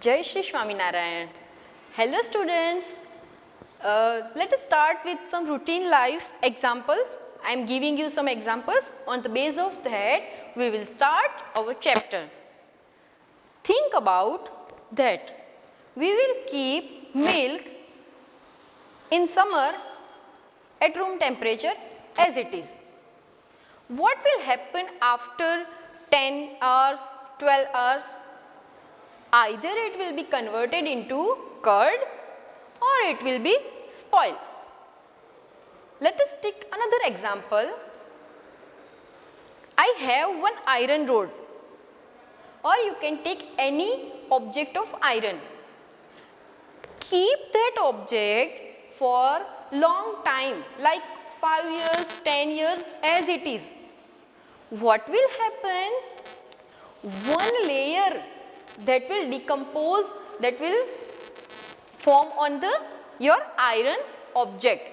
Jai Shri Swaminarayan. Hello students. Let us start with some routine life examples. I am giving you some examples. On the base of that, we will start our chapter. Think about that. We will keep milk in summer at room temperature as it is. What will happen after 10 hours, 12 hours? Either it will be converted into curd or it will be spoiled. Let us take another example. I have one iron rod, or you can take any object of iron. Keep that object for long time, like 5 years, 10 years as it is. What will happen? One layer that will decompose, that will form on your iron object.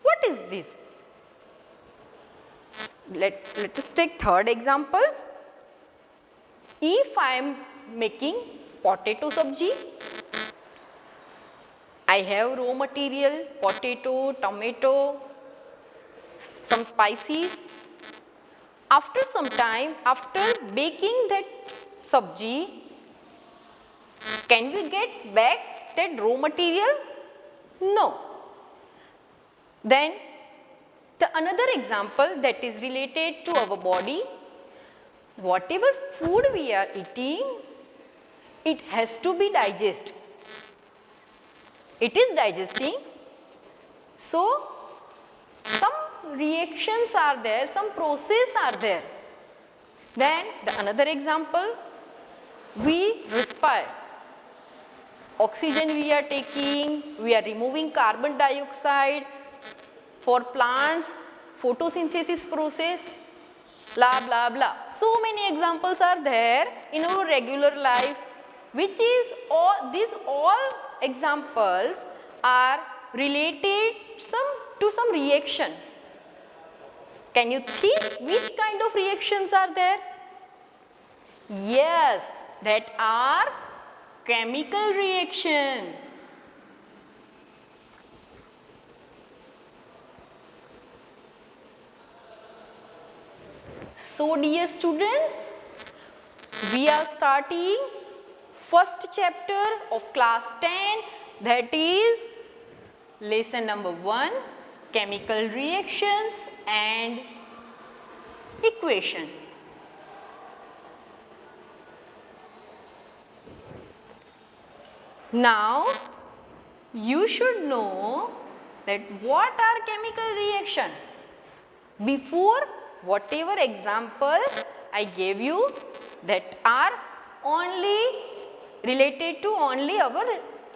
What is this? Let us take third example. If I am making potato sabji, I have raw material, potato, tomato, some spices. After some time, after baking that sabji, can we get back that raw material? No. Then another example that is related to our body. Whatever food we are eating, it has to be digested. It is digesting. So, some reactions are there, some process are there. Then another example, we respire. Oxygen we are taking, we are removing carbon dioxide. For plants, photosynthesis process, blah blah blah. So many examples are there in our regular life, which is these all examples are related to some reaction. Can you think which kind of reactions are there? Yes, that are chemical reaction. So dear students, we are starting first chapter of class 10, that is lesson number 1, chemical reactions and equation. Now you should know that what are chemical reaction. Before, whatever example I gave you, that are only related to only our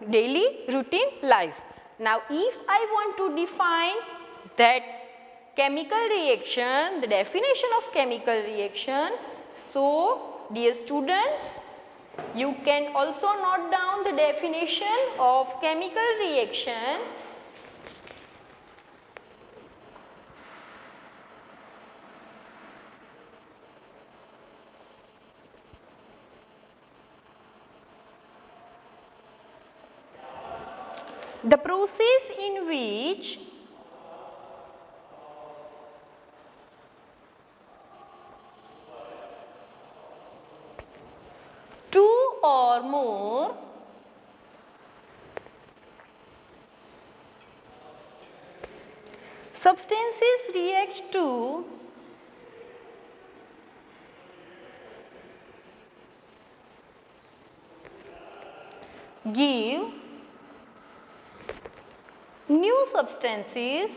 daily routine life. Now if I want to define that chemical reaction, the definition of chemical reaction, so dear students, you can also note down the definition of chemical reaction. The process in which two or more substances react to give new substances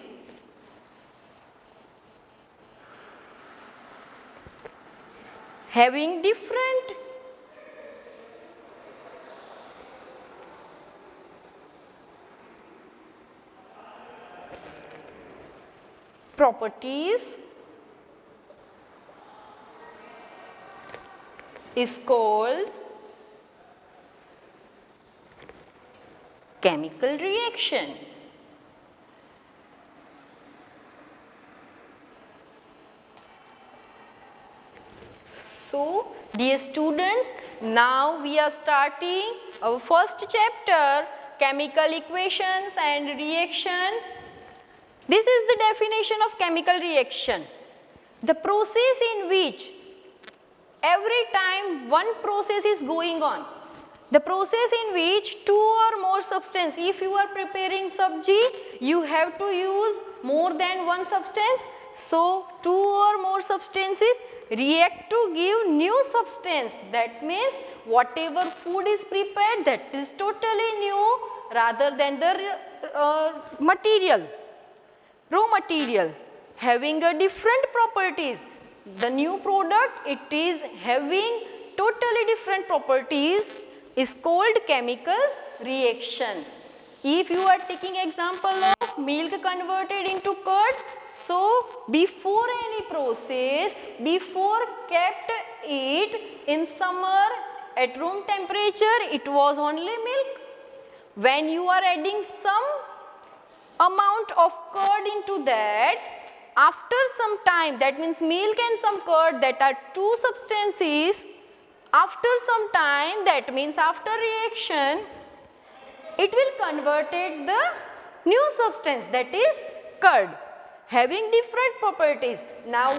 having different properties is called chemical reaction. So, dear students, Now we are starting our first chapter, chemical equations and reaction. This is the definition of chemical reaction. The process in which every time one process is going on, the process in which two or more substance, if you are preparing sabji, you have to use more than one substance. So, two or more substances react to give new substance. That means whatever food is prepared, that is totally new rather than the material, raw material having a different properties. The new product, it is having totally different properties, is called chemical reaction. If you are taking example of milk converted into curd, so before any process, before kept it in summer at room temperature, it was only milk. When you are adding some amount of curd into that, after some time, that means milk and some curd, that are two substances, after some time, that means after reaction, it will convert it the new substance, that is curd, having different properties. Now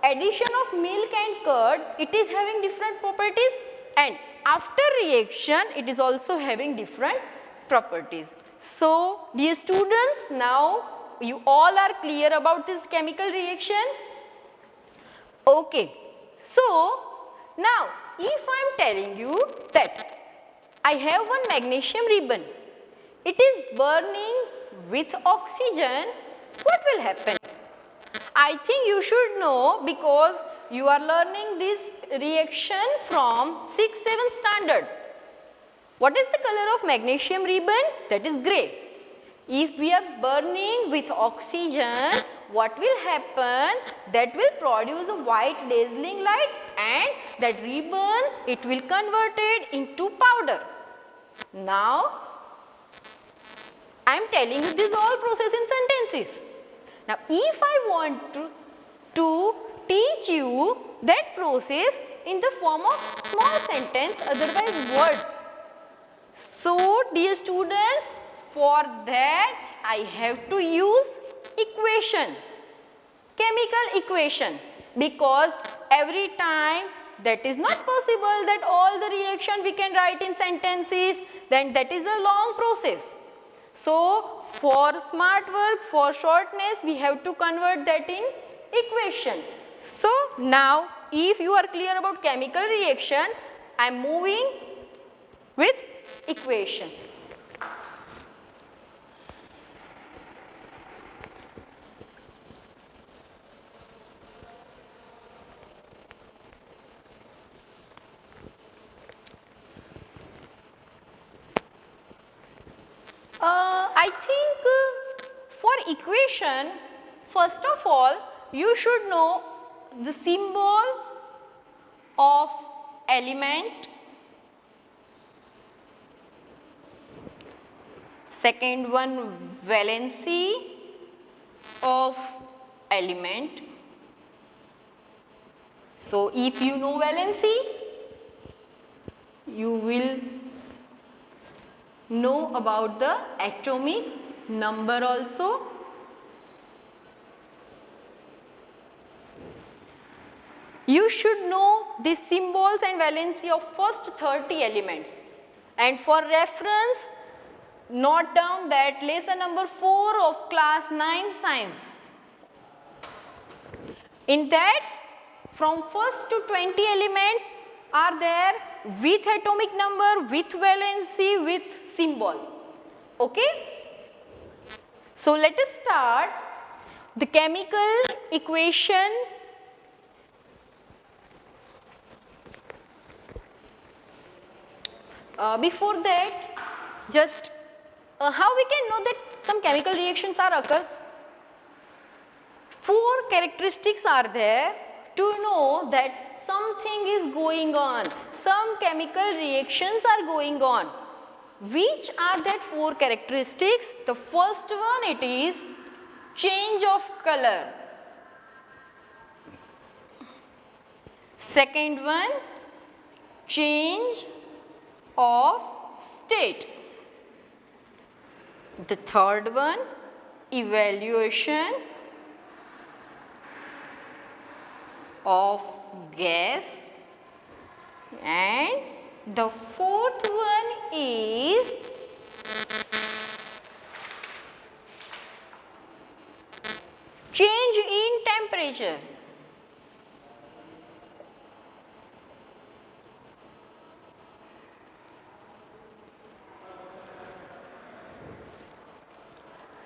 addition of milk and curd, it is having different properties, and after reaction it is also having different properties. So dear students, now you all are clear about this chemical reaction? Okay. So now if I am telling you that I have one magnesium ribbon, it is burning with oxygen, what will happen? I think you should know because you are learning this reaction from 6th-7th standard. What is the color of magnesium ribbon? That is grey. If we are burning with oxygen, what will happen? That will produce a white dazzling light, and that ribbon, it will convert it into powder. Now I am telling you this all process in sentences. Now if I want to teach you that process in the form of small sentence, otherwise words. So dear students, for that I have to use equation, chemical equation, because every time that is not possible that all the reaction we can write in sentences, then that is a long process. So for smart work, for shortness, we have to convert that in equation. So now if you are clear about chemical reaction, I am moving with equation. I think for equation, first of all, you should know the symbol of element. Second one, valency of element. So if you know valency, you will know about the atomic number also. You should know the symbols and valency of first 30 elements, and for reference note down that lesson number 4 of class 9 science. In that from first to 20 elements are there with atomic number, with valency, with symbol. Okay? So let us start the chemical equation. Before that, just how we can know that some chemical reactions are occurs? 4 characteristics are there to know that something is going on, some chemical reactions are going on. Which are that 4 characteristics? The first one, it is change of color. Second one, change of state. The third one, evaluation of gas, and the fourth one is change in temperature.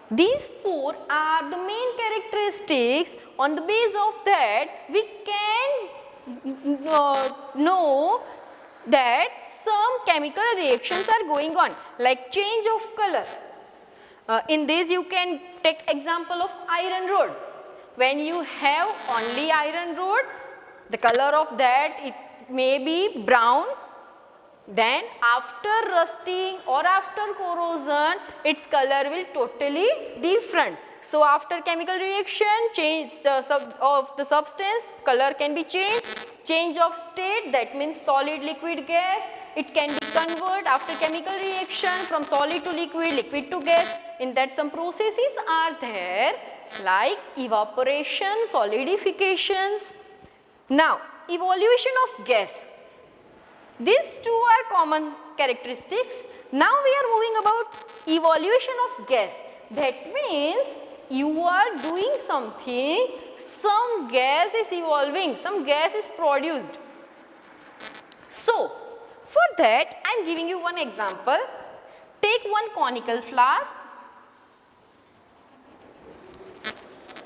These four are the main characteristics. On the basis of that, we can know that some chemical reactions are going on, like change of color. In this you can take example of iron rod. When you have only iron rod, the color of that it may be brown. Then after rusting or after corrosion, its color will totally different. So after chemical reaction, change of the substance, color can be changed. Change of state, that means solid, liquid, gas. It can be converted after chemical reaction from solid to liquid, liquid to gas. In that some processes are there like evaporation, solidifications. Now evolution of gas. These two are common characteristics. Now we are moving about evolution of gas. That means you are doing something, some gas is evolving, some gas is produced. So, for that I am giving you one example. Take one conical flask,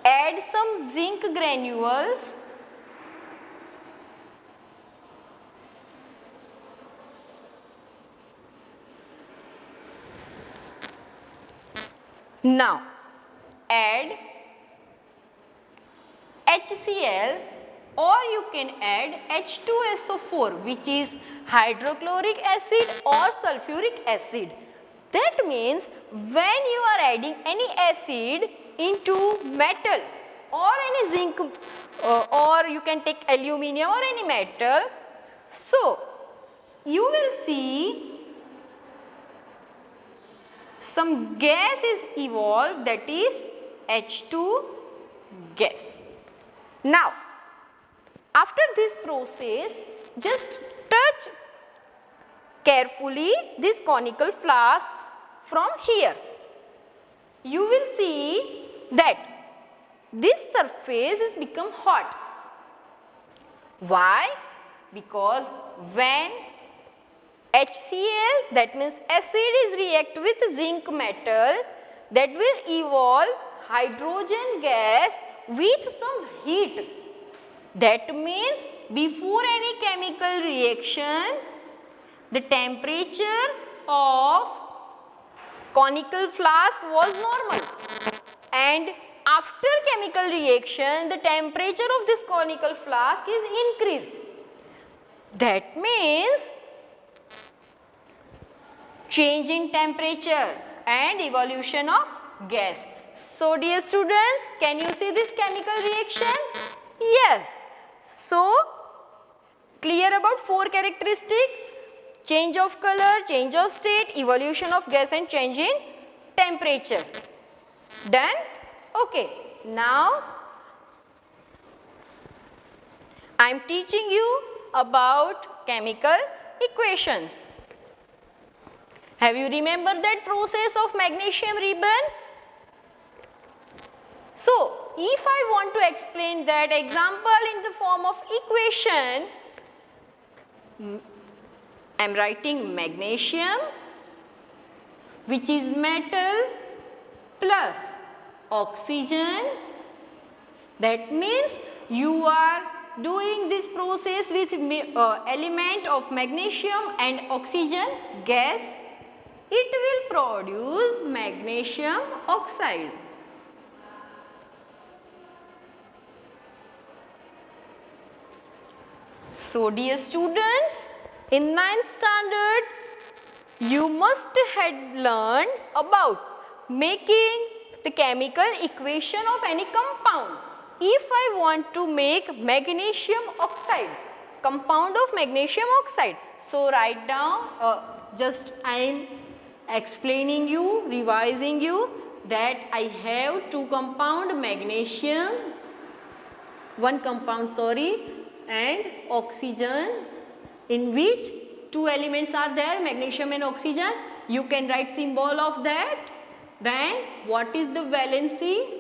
add some zinc granules, now add HCl, or you can add H2SO4, which is hydrochloric acid or sulfuric acid. That means when you are adding any acid into metal or any zinc or you can take aluminium or any metal, so you will see some gas is evolved, that is H2 gas. Now after this process, just touch carefully this conical flask from here. You will see that this surface has become hot. Why? Because when HCl, that means acid, is react with zinc metal, that will evolve hydrogen gas with some heat. That means before any chemical reaction, the temperature of conical flask was normal, and after chemical reaction the temperature of this conical flask is increased. That means change in temperature and evolution of gas. So dear students, can you see this chemical reaction? Yes. So clear about four characteristics: change of color, change of state, evolution of gas and change in temperature. Done? Okay. Now I am teaching you about chemical equations. Have you remembered that process of magnesium ribbon? So, if I want to explain that example in the form of equation, I am writing magnesium, which is metal, plus oxygen. That means you are doing this process with element of magnesium and oxygen gas. It will produce magnesium oxide. So dear students, in 9th standard you must have learned about making the chemical equation of any compound. If I want to make magnesium oxide, compound of magnesium oxide. So write down, just I am explaining you, revising you that I have two compound magnesium, one compound and oxygen, in which two elements are there, magnesium and oxygen. You can write symbol of that. Then what is the valency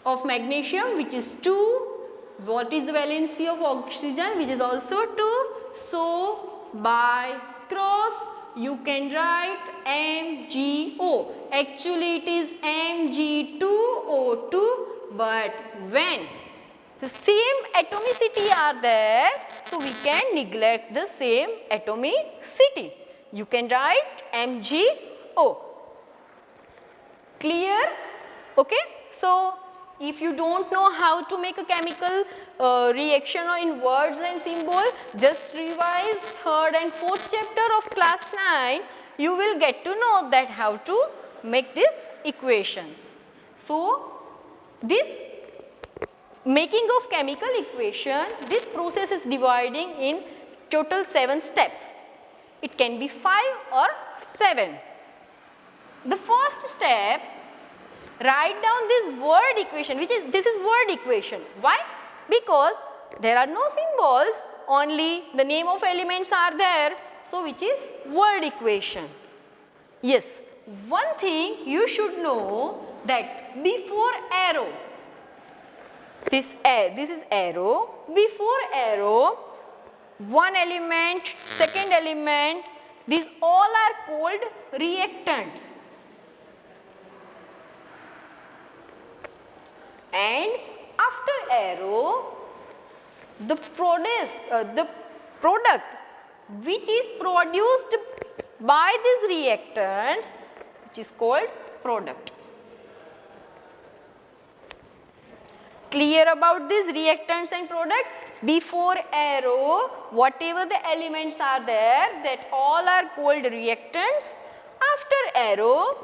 of magnesium, which is 2. What is the valency of oxygen, which is also 2. So by cross you can write MgO. Actually it is Mg2O2, but when the same atomicity are there, so we can neglect the same atomicity. You can write MgO. Clear? Okay. So if you don't know how to make a chemical reaction or in words and symbol, just revise 3rd and 4th chapter of class 9. You will get to know that how to make these equations. So this making of chemical equation, this process is dividing in total 7 steps. It can be 5 or 7. The first step, write down this word equation, this is word equation. Why? Because there are no symbols, only the name of elements are there. So which is word equation. Yes, one thing you should know that before arrow, this is arrow, before arrow, one element, second element, these all are called reactants. And after arrow, the product which is produced by these reactants, which is called product. Clear about these reactants and product? Before arrow, whatever the elements are there, that all are called reactants. After arrow,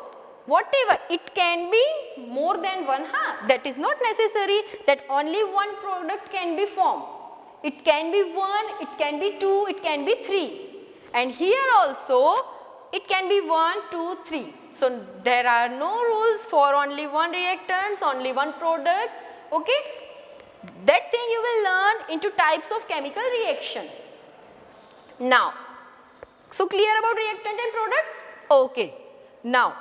whatever, it can be more than one, that is not necessary that only one product can be formed. It can be 1, it can be 2, it can be 3. And here also it can be 1, 2, 3. So there are no rules for only one reactants, only one product. Okay? That thing you will learn into types of chemical reaction. Now, so clear about reactant and products? Okay. Now,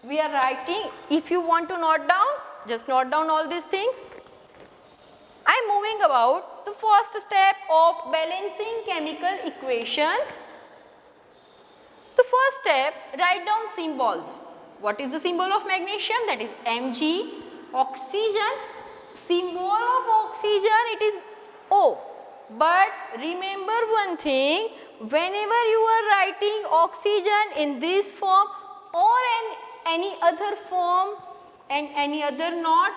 we are writing, if you want to note down, just note down all these things. I am moving about the first step of balancing chemical equation. The first step, write down symbols. What is the symbol of magnesium? That is Mg. Oxygen, symbol of oxygen, it is O. But remember one thing, whenever you are writing oxygen in this form or in any other form and any other note,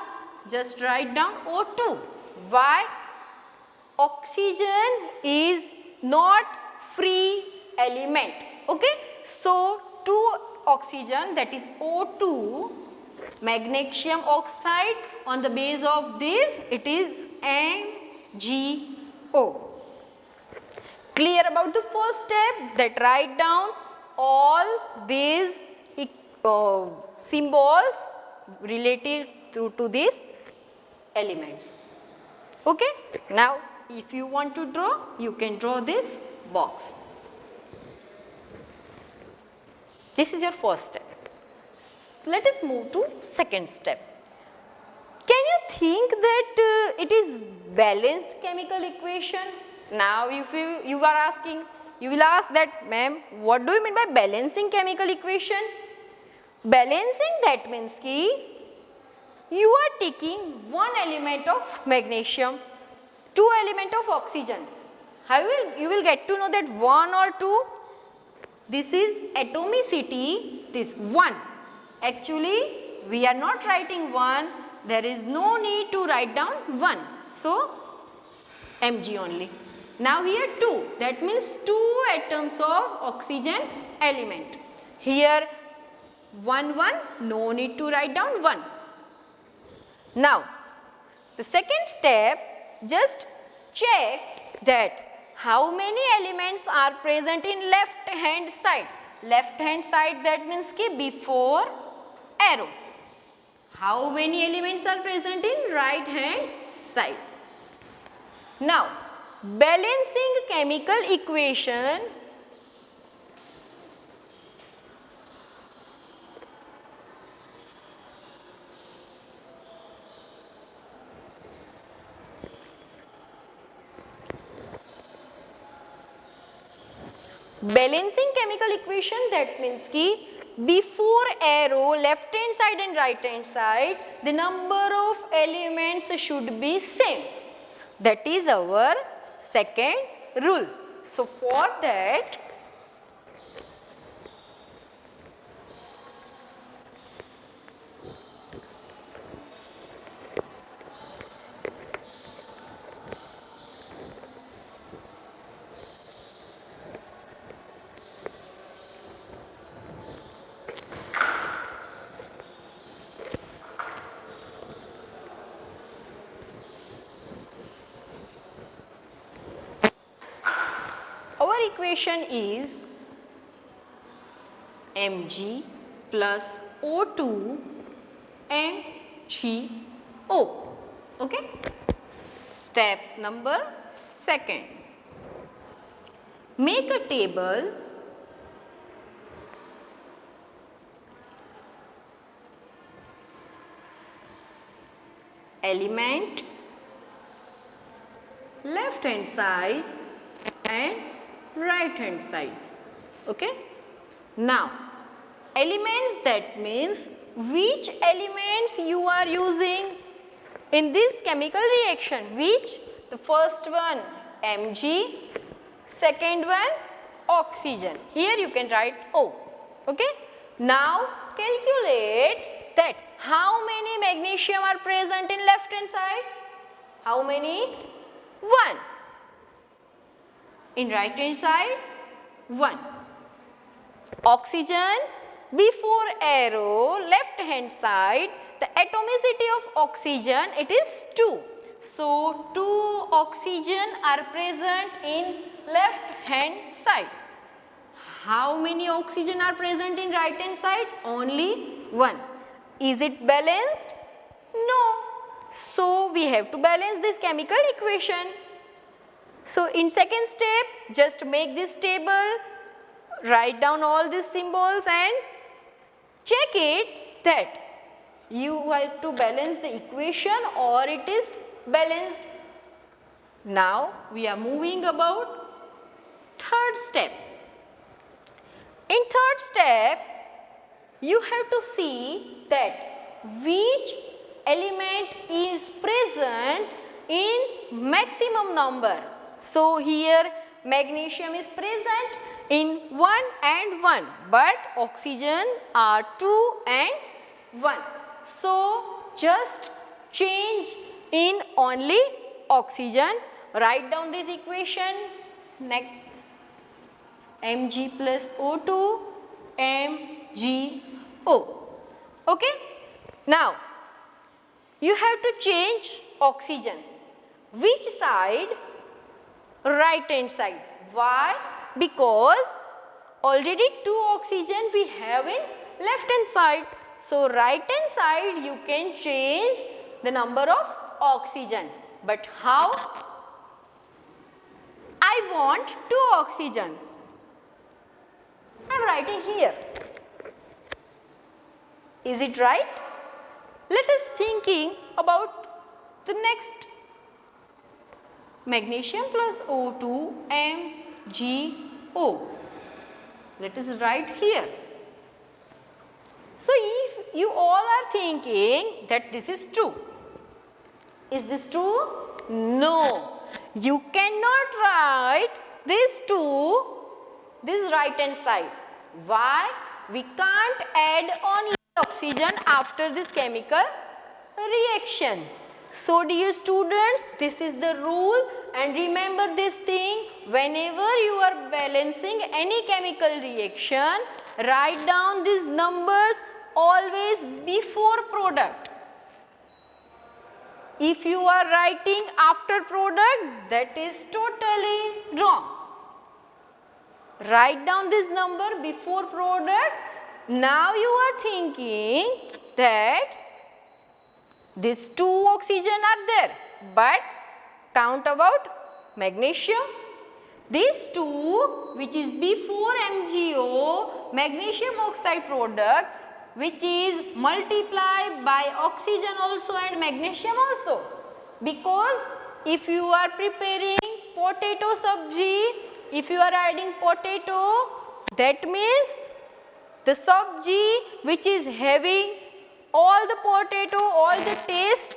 just write down O2. Why? Oxygen is not free element. Okay? So, 2 oxygen, that is O2, magnesium oxide, on the base of this it is MgO. Clear about the first step, that write down all these symbols related to these elements. Okay? Now if you want to draw, you can draw this box. This is your first step. Let us move to second step. Can you think that it is balanced chemical equation? Now if you are asking, you will ask that, ma'am, what do you mean by balancing chemical equation? Balancing, that means ki you are taking one element of magnesium, 2 element of oxygen. How you will get to know that 1 or 2? This is atomicity, this 1. Actually, we are not writing 1, there is no need to write down 1. So, Mg only. Now here 2, that means 2 atoms of oxygen element. Here 1, 1, no need to write down 1. Now, the second step, just check that how many elements are present in left hand side. Left hand side, that means ki before arrow. How many elements are present in right hand side? Now, balancing chemical equation. Balancing chemical equation, that means ki before arrow left hand side and right hand side, the number of elements should be same. That is our second rule. So for that, our equation is Mg plus O2 MgO. Okay. Step number second. Make a table element left hand side and right hand side. Okay. Now, elements, that means which elements you are using in this chemical reaction. Which? The first one Mg, second one oxygen. Here you can write O. Okay. Now calculate that how many magnesium are present in left hand side. How many? 1. In right hand side, 1. Oxygen, before arrow left hand side, the atomicity of oxygen, it is 2. So 2 oxygen are present in left hand side. How many oxygen are present in right hand side? Only 1. Is it balanced? No. So we have to balance this chemical equation. So in second step, just make this table, write down all these symbols and check it that you have to balance the equation or it is balanced. Now we are moving about third step. In third step, you have to see that which element is present in maximum number. So here magnesium is present in 1 and 1, but oxygen are 2 and 1. So just change in only oxygen. Write down this equation. Next, Mg plus O2 MgO. Okay. Now you have to change oxygen. Which side? Right hand side. Why? Because already 2 oxygen we have in left hand side. So right hand side you can change the number of oxygen. But how? I want 2 oxygen. I am writing here. Is it right? Let us thinking about the next. Magnesium plus O2 MgO. Let us write here. So if you all are thinking that this is true. Is this true? No. You cannot write this to this right hand side. Why? We can't add on oxygen after this chemical reaction. So dear students, this is the rule, and remember this thing, whenever you are balancing any chemical reaction, write down these numbers always before product. If you are writing after product, that is totally wrong. Write down this number before product. Now you are thinking that these 2 oxygen are there, but count about magnesium. These 2 which is before MgO, magnesium oxide product, which is multiplied by oxygen also and magnesium also. Because if you are preparing potato sabji, if you are adding potato, that means the sabji which is having all the potato, all the taste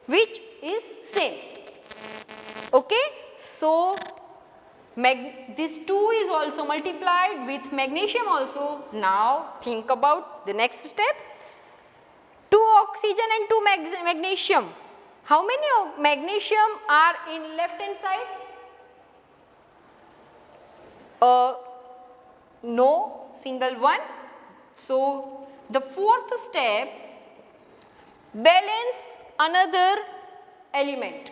which is same. Okay. So, this 2 is also multiplied with magnesium also. Now, think about the next step. 2 oxygen and 2 magnesium. How many magnesium are in left hand side? No, single one. So, the 4th step, balance another element.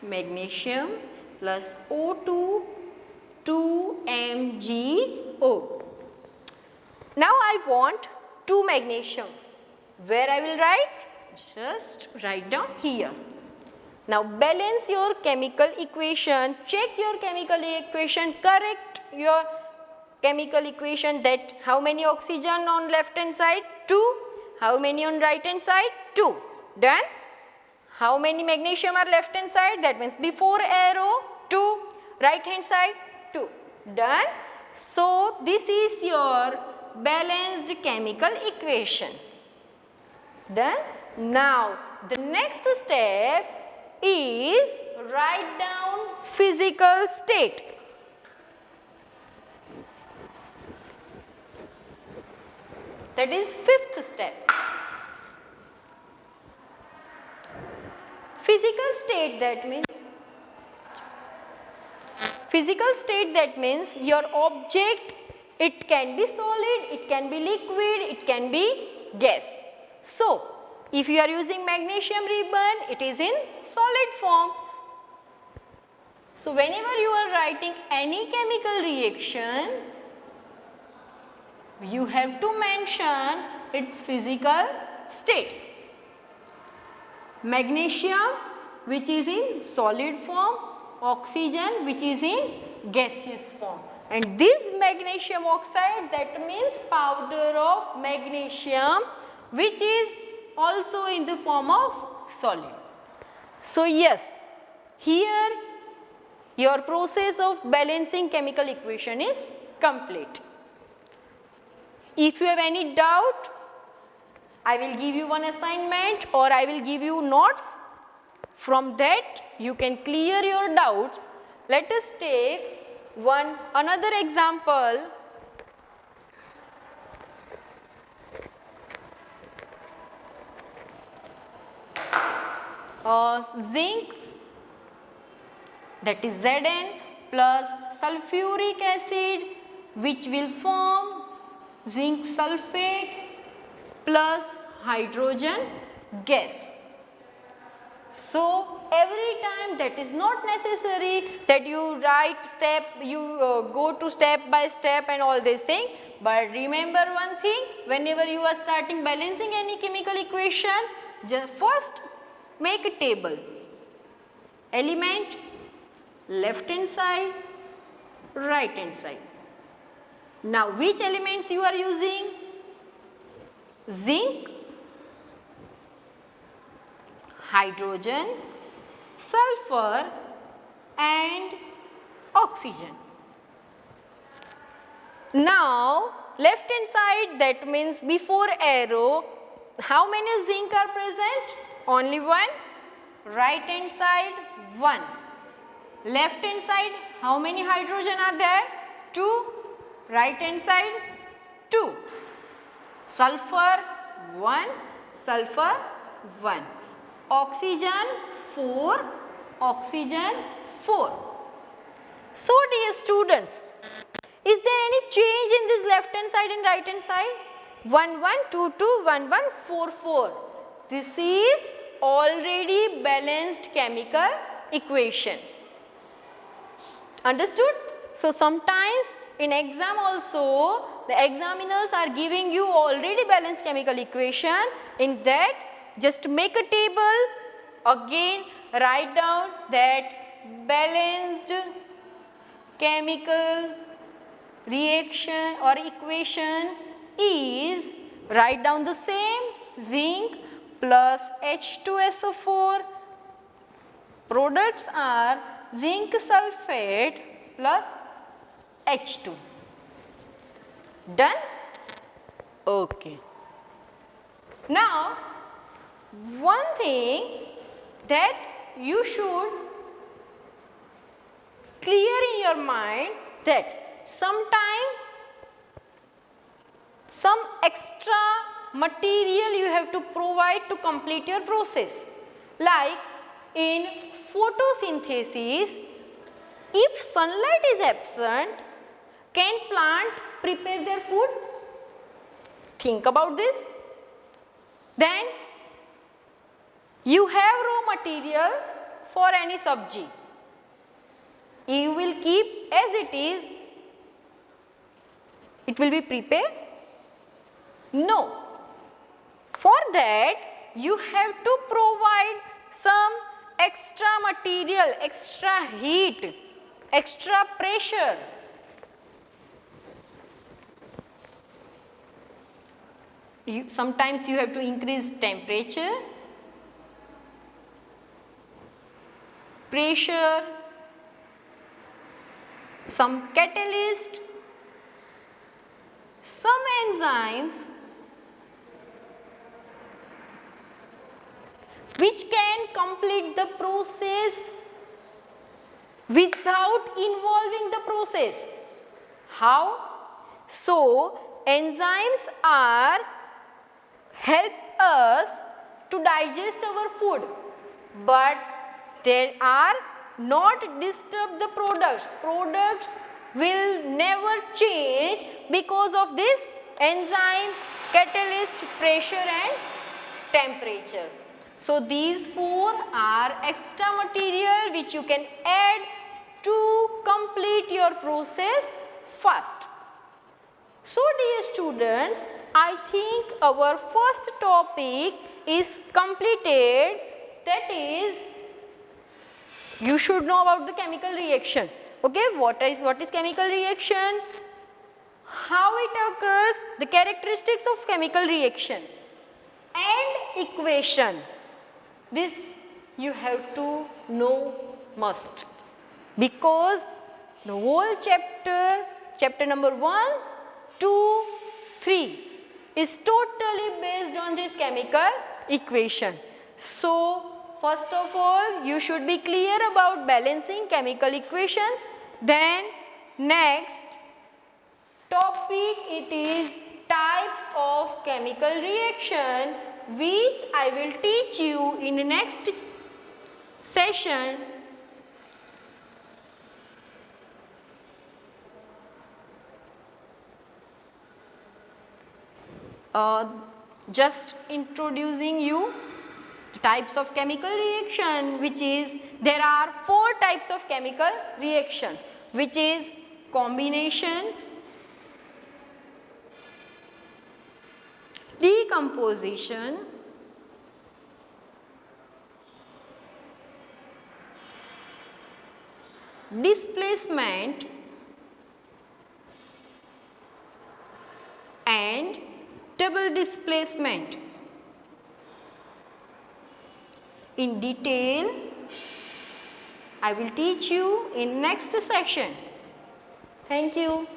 Magnesium plus O2, 2MgO. Now I want 2 magnesium. Where I will write? Just write down here. Now balance your chemical equation, check your chemical equation, correct your chemical equation, that how many oxygen on left hand side? 2. How many on right hand side? 2. Done. How many magnesium are left hand side? That means before arrow 2, right hand side 2. Done. So this is your balanced chemical equation. Done. Now the next step is write down physical state. That is 5th step. Physical state, that means your object, it can be solid, it can be liquid, it can be gas. So, if you are using magnesium ribbon, it is in solid form. So, whenever you are writing any chemical reaction, you have to mention its physical state. Magnesium which is in solid form, oxygen which is in gaseous form. And this magnesium oxide, that means powder of magnesium, which is also in the form of solid. So yes, here your process of balancing chemical equation is complete. If you have any doubt, I will give you one assignment or I will give you notes. From that you can clear your doubts. Let us take another example. Zinc, that is Zn plus sulfuric acid, which will form zinc sulfate plus hydrogen gas. So every time, that is not necessary that you write step, go to step by step and all these things. But remember one thing, whenever you are starting balancing any chemical equation, first make a table. Element, left hand side, right hand side. Now which elements you are using? Zinc, hydrogen, sulfur and oxygen. Now left hand side, that means before arrow, how many zinc are present? Only one. Right hand side 1. Left hand side, how many hydrogen are there? 2. Right hand side 2. Sulfur 1, sulfur 1. Oxygen 4, oxygen 4. So dear students, is there any change in this left hand side and right hand side? 1, 1, 2, 2, 1, 1, 4, 4. This is already balanced chemical equation. Understood? So sometimes in exam also the examiners are giving you already balanced chemical equation. In that just make a table, again write down that balanced chemical reaction or equation is, write down the same, zinc plus H2SO4, products are zinc sulfate plus H2. Done? Okay. Now, one thing that you should clear in your mind, that sometime some extra material you have to provide to complete your process. Like in photosynthesis, if sunlight is absent, can plant prepare their food? Think about this. Then you have raw material for any sabji. You will keep as it is, it will be prepared? No. For that you have to provide some extra material, extra heat, extra pressure. Sometimes you have to increase temperature, pressure, some catalyst, some enzymes which can complete the process without involving the process. How? So, enzymes are help us to digest our food, but they are not disturb the products. Products will never change because of this enzymes, catalyst, pressure and temperature. So these four are extra material which you can add to complete your process fast. So dear students, I think our first topic is completed, that is, you should know about the chemical reaction. Okay, what is chemical reaction? How it occurs, the characteristics of chemical reaction and equation. This you have to know must, because the whole chapter number 1, 2, 3 is totally based on this chemical equation. So, first of all, you should be clear about balancing chemical equations. Then next topic, it is types of chemical reaction, which I will teach you in the next session. Just introducing you the types of chemical reaction, which is, there are 4 types of chemical reaction, which is combination, decomposition, displacement and double displacement. In detail, I will teach you in next session. Thank you.